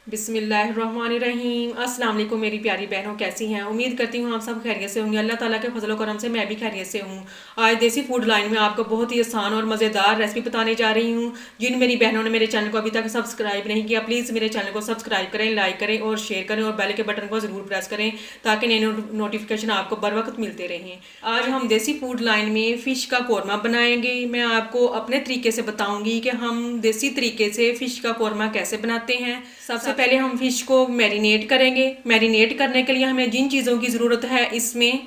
बिस्मिल्लाहिर्रहमानिर्रहीम। अस्सलाम वालेकुम मेरी प्यारी बहनों, कैसी हैं? उम्मीद करती हूँ आप सब खैरियत से होंगे। अल्लाह ताला के फजल करम से मैं भी खैरियत से हूँ। आज देसी फूड लाइन में आपको बहुत ही आसान और मज़ेदार रेसिपी बताने जा रही हूँ। जिन मेरी बहनों ने मेरे चैनल को अभी तक सब्सक्राइब नहीं किया, प्लीज़ मेरे चैनल को सब्सक्राइब करें, लाइक करें और शेयर करें और बेल के बटन को ज़रूर प्रेस करें ताकि नए नोटिफिकेशन आपको बर वक्त मिलते रहें। आज हम देसी फूड लाइन में फ़िश का कौरमा बनाएंगे। मैं आपको अपने तरीके से बताऊंगी कि हम देसी तरीके से फ़िश का कौरमा कैसे बनाते हैं। सबसे पहले हम फ़िश को मैरिनेट करेंगे। मैरिनेट करने के लिए हमें जिन चीज़ों की ज़रूरत है, इसमें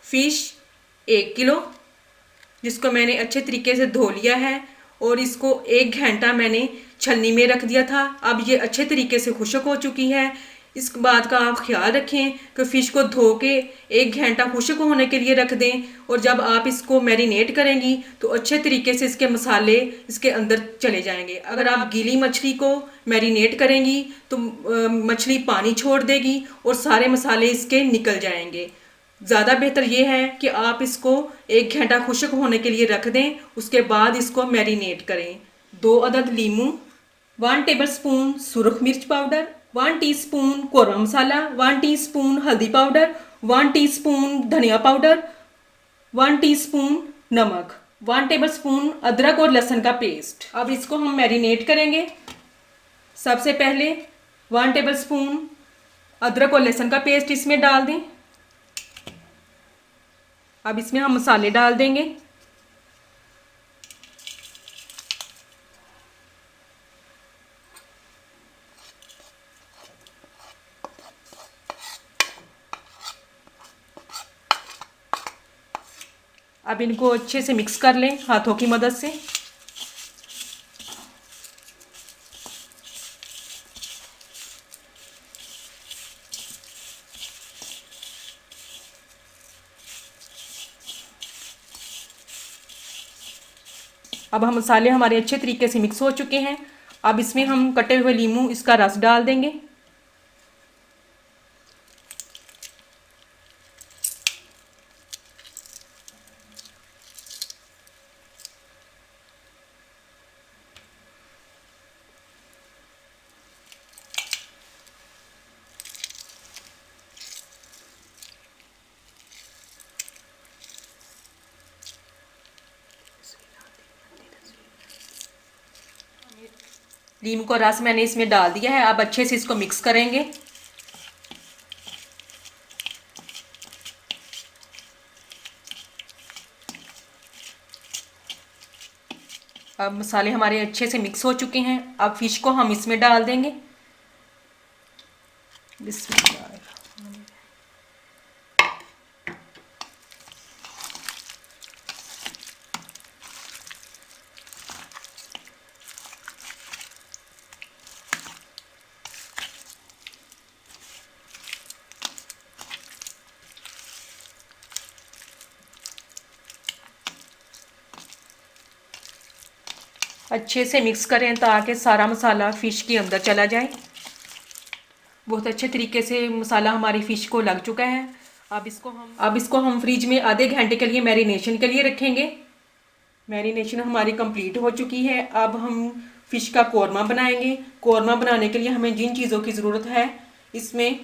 फ़िश 1 किलो, जिसको मैंने अच्छे तरीके से धो लिया है और इसको 1 घंटा मैंने छलनी में रख दिया था। अब ये अच्छे तरीके से खुश्क हो चुकी है। इस बात का आप ख्याल रखें कि फ़िश को धो के 1 घंटा खुश्क होने के लिए रख दें, और जब आप इसको मैरिनेट करेंगी तो अच्छे तरीके से इसके मसाले इसके अंदर चले जाएंगे। अगर आप गीली मछली को मैरिनेट करेंगी तो मछली पानी छोड़ देगी और सारे मसाले इसके निकल जाएंगे। ज़्यादा बेहतर ये है कि आप इसको 1 घंटा खुश्क होने के लिए रख दें, उसके बाद इसको मैरिनेट करें। 2 अदद लीमू, 1 टेबल स्पून सुरख मिर्च पाउडर, 1 टीस्पून कोरम मसाला, 1 टीस्पून हल्दी पाउडर, 1 टीस्पून धनिया पाउडर, 1 टीस्पून नमक, 1 टेबल स्पून अदरक और लहसुन का पेस्ट। अब इसको हम मैरिनेट करेंगे। सबसे पहले 1 टेबल स्पून अदरक और लहसुन का पेस्ट इसमें डाल दें। अब इसमें हम मसाले डाल देंगे। अब इनको अच्छे से मिक्स कर लें हाथों की मदद से। अब हम मसाले हमारे अच्छे तरीके से मिक्स हो चुके हैं। अब इसमें हम कटे हुए नींबू इसका रस डाल देंगे। नींबू का रस मैंने इसमें डाल दिया है। अब अच्छे से इसको मिक्स करेंगे। अब मसाले हमारे अच्छे से मिक्स हो चुके हैं। अब फिश को हम इसमें डाल देंगे। बिस्मिल्लाह। अच्छे से मिक्स करें ताकि सारा मसाला फ़िश के अंदर चला जाए। बहुत अच्छे तरीके से मसाला हमारी फ़िश को लग चुका है। अब इसको हम फ्रिज में आधे घंटे के लिए मैरिनेशन के लिए रखेंगे। मैरिनेशन हमारी कंप्लीट हो चुकी है। अब हम फ़िश का कौरमा बनाएंगे। कौरमा बनाने के लिए हमें जिन चीज़ों की ज़रूरत है, इसमें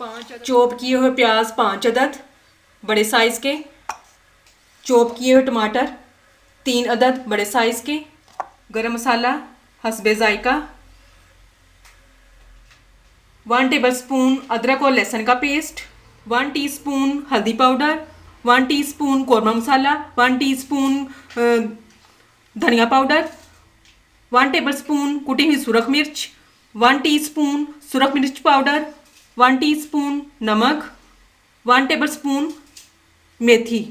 5 चॉप किए हुए प्याज 5 अदद बड़े साइज़ के, चॉप किए हुए टमाटर 3 अदद बड़े साइज़ के, गरम मसाला हस्बे ज़ायका, 1 टेबल स्पून अदरक और लहसुन का पेस्ट, 1 टीस्पून हल्दी पाउडर, 1 टीस्पून कौरमा मसाला, 1 टीस्पून धनिया पाउडर, 1 टेबल स्पून कुटी हुई सुरख मिर्च, 1 टीस्पून सुरख मिर्च पाउडर, 1 टीस्पून नमक, 1 टेबल स्पून मेथी।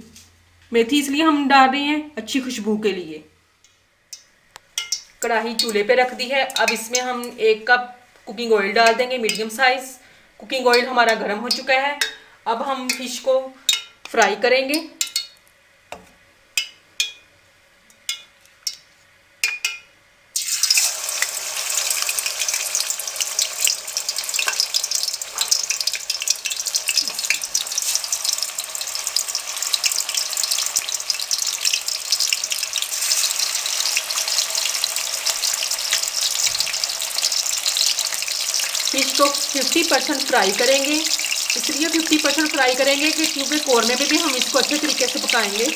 मेथी इसलिए हम डाल रहे हैं अच्छी खुशबू के लिए। कढ़ाई चूल्हे पे रख दी है। अब इसमें हम 1 कप कुकिंग ऑयल डाल देंगे, मीडियम साइज। कुकिंग ऑयल हमारा गर्म हो चुका है। अब हम फिश को फ्राई करेंगे। फिश को 50% फ्राई करेंगे। इसलिए 50% फ्राई करेंगे कि क्योंकि कौरमे में भी हम इसको अच्छे तरीके से पकाएंगे।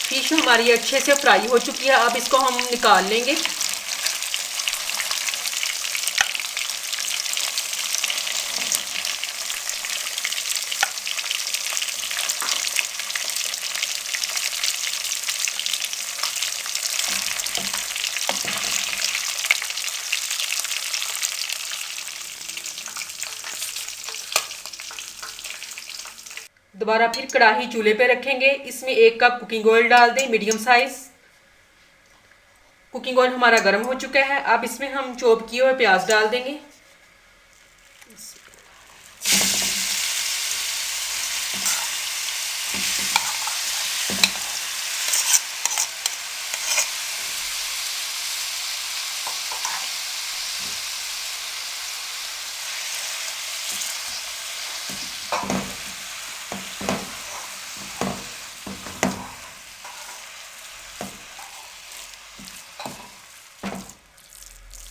फिश हमारी अच्छे से फ्राई हो चुकी है। अब इसको हम निकाल लेंगे। दोबारा फिर कढ़ाई चूल्हे पे रखेंगे। इसमें 1 कप कुकिंग ऑयल डाल दें, मीडियम साइज। कुकिंग ऑयल हमारा गर्म हो चुका है। अब इसमें हम चॉप किए हुए प्याज डाल देंगे।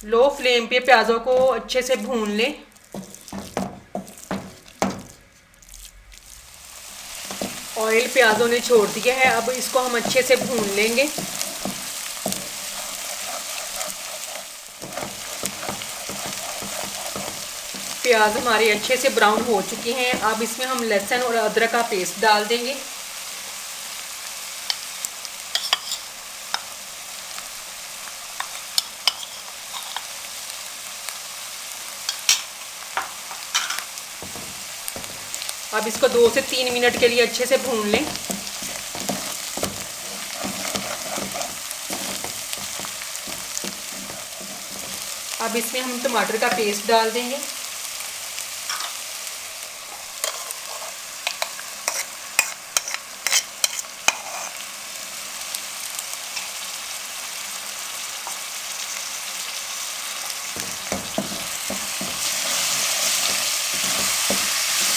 लो फ्लेम पे प्याज़ों को अच्छे से भून लें। ऑयल प्याज़ों ने छोड़ दिया है। अब इसको हम अच्छे से भून लेंगे। प्याज हमारे अच्छे से ब्राउन हो चुके हैं। अब इसमें हम लहसुन और अदरक का पेस्ट डाल देंगे। अब इसको 2 से 3 मिनट के लिए अच्छे से भून लें। अब इसमें हम टमाटर का पेस्ट डाल देंगे।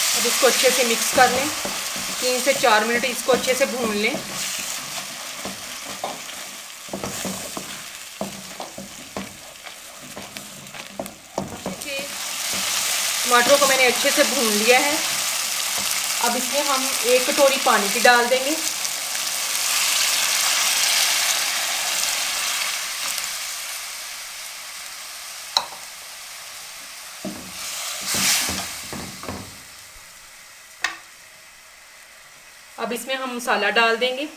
अब इसको अच्छे से मिक्स कर लें। 3 से 4 मिनट इसको अच्छे से भून लें। टमाटरों को मैंने अच्छे से भून लिया है। अब इसमें हम 1 कटोरी पानी की डाल देंगे। अब इसमें हम मसाला डाल देंगे।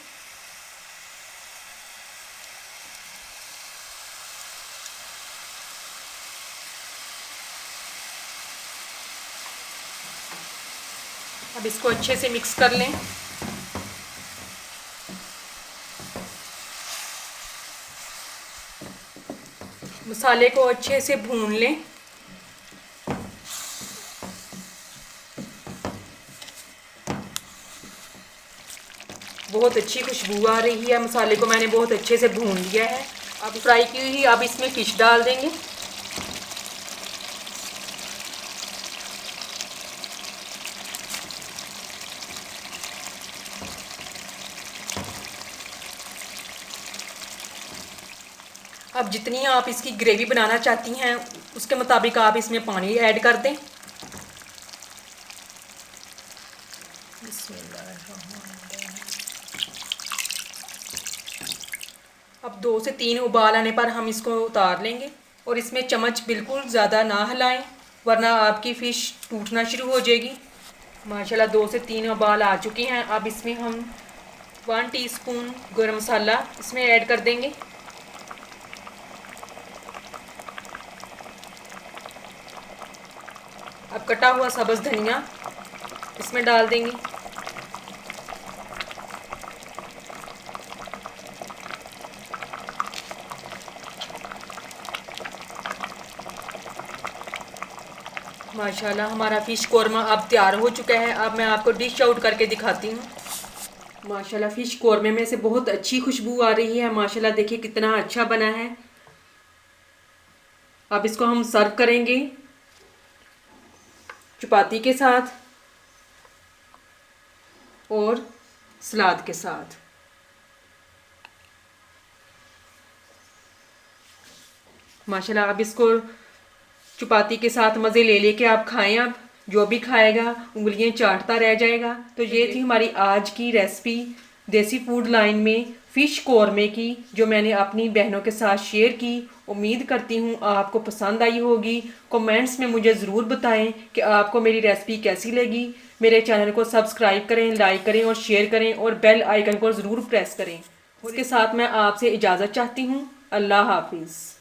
अब इसको अच्छे से मिक्स कर लें। मसाले को अच्छे से भून लें। बहुत अच्छी खुशबू आ रही है। मसाले को मैंने बहुत अच्छे से भून लिया है। अब फ्राई की हुई अब इसमें फिश डाल देंगे। अब जितनी आप इसकी ग्रेवी बनाना चाहती हैं उसके मुताबिक आप इसमें पानी ऐड कर दें। अब 2 से 3 उबाल आने पर हम इसको उतार लेंगे और इसमें चम्मच बिल्कुल ज़्यादा ना हिलाएं वरना आपकी फ़िश टूटना शुरू हो जाएगी। माशाल्लाह 2 से 3 उबाल आ चुके हैं। अब इसमें हम 1 टीस्पून गरम मसाला इसमें ऐड कर देंगे। अब कटा हुआ सब्ज़ धनिया इसमें डाल देंगे। माशाल्लाह हमारा फ़िश कौरमा अब तैयार हो चुका है। अब मैं आपको डिश आउट करके दिखाती हूँ। माशाल्लाह फ़िश कौरमे में से बहुत अच्छी खुशबू आ रही है। माशाल्लाह देखिए कितना अच्छा बना है। अब इसको हम सर्व करेंगे चपाती के साथ और सलाद के साथ। माशाल्लाह अब इसको चपाती के साथ मज़े ले लेके आप खाएं। अब जो भी खाएगा उंगलियां चाटता रह जाएगा। तो ये थी हमारी आज की रेसिपी देसी फूड लाइन में फ़िश कौरमे की, जो मैंने अपनी बहनों के साथ शेयर की। उम्मीद करती हूँ आपको पसंद आई होगी। कमेंट्स में मुझे ज़रूर बताएं कि आपको मेरी रेसिपी कैसी लगी। मेरे चैनल को सब्सक्राइब करें, लाइक करें और शेयर करें और बेल आइकन को ज़रूर प्रेस करें। उसके साथ मैं आपसे इजाज़त चाहती हूँ। अल्लाह हाफिज़।